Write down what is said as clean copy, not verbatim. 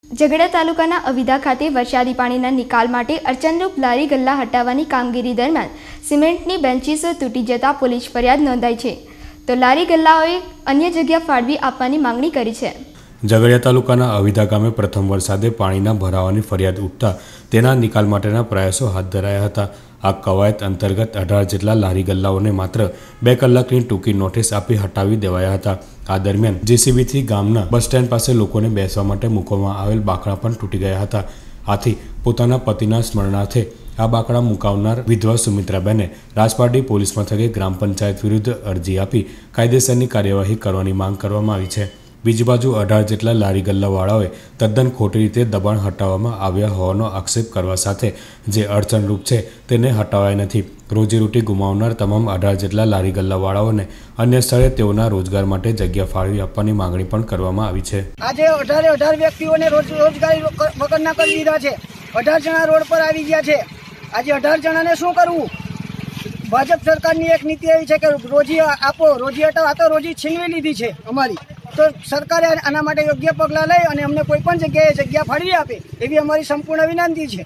ઝઘડા તાલુકાના અવિધા ખાતે વરસાદી પાણીના નિકાલ માટે અડચણરૂપ લારી ગલ્લા હટાવવાની કામગીરી દરમિયાન સિમેન્ટની બેન્ચીસો તૂટી જતા પોલીસ ફરિયાદ નોંધાઈ છે, તો લારી ગલ્લાઓએ અન્ય જગ્યા ફાળવી આપવાની માંગણી કરી છે। ઝઘડિયા તાલુકાના અવિધા ગામે પ્રથમ વરસાદે પાણીના ભરાવાની ફરિયાદ ઉઠતા તેના નિકાલ માટેના પ્રયાસો હાથ ધરાયા હતા। આ કવાયત અંતર્ગત 18 જેટલા લારી ગલ્લાઓને માત્ર 2 કલાકની ટૂંકી નોટિસ આપી હટાવી દેવાયા હતા। આ દરમિયાન જેસીબીથી ગામના બસ સ્ટેન્ડ પાસે લોકોને બેસવા માટે મૂકવામાં આવેલ બાકડા પણ તૂટી ગયા હતા। આથી પોતાના પતિના સ્મરણાર્થે આ બાકડા મુકાવનાર વિધવા સુમિત્રાબેને રાજપારડી પોલીસ મથકે ગ્રામ પંચાયત વિરુદ્ધ અરજી આપી કાયદેસરની કાર્યવાહી કરવાની માંગ કરવામાં આવી છે। બીજી બાજુ 18 જેટલા લારી ગલ્લાવાળાઓએ તદ્દન ખોટી રીતે દબાણ હટાવવામાં આવ્યા હોવાનો આક્ષેપ કરવા સાથે જે અડચણરૂપ છે તેને હટાવાય નથી। રોજીરોટી ગુમાવનાર તમામ 18 જેટલા લારી ગલ્લાવાળાઓને અન્ય સ્થળે તેઓના રોજગાર માટે જગ્યા ફાળવી આપવાની માંગણી પણ કરવામાં આવી છે। આજે 18 વ્યક્તિઓને રોજગારી વગરના કરી દીધા છે। 18 જણા રોડ પર આવી ગયા છે। આજે 18 જણાને શું કરવું? ભાજપ સરકારની એક નીતિ એવી છે કે રોજી આપો, રોજી હટાવો। આ તો રોજી છીનવી લીધી છે અમારી। તો સરકારે આના માટે યોગ્ય પગલાં લઈ અને અમને કોઈ પણ જગ્યાએ જગ્યા ફાળવી આપે એવી અમારી સંપૂર્ણ વિનંતી છે।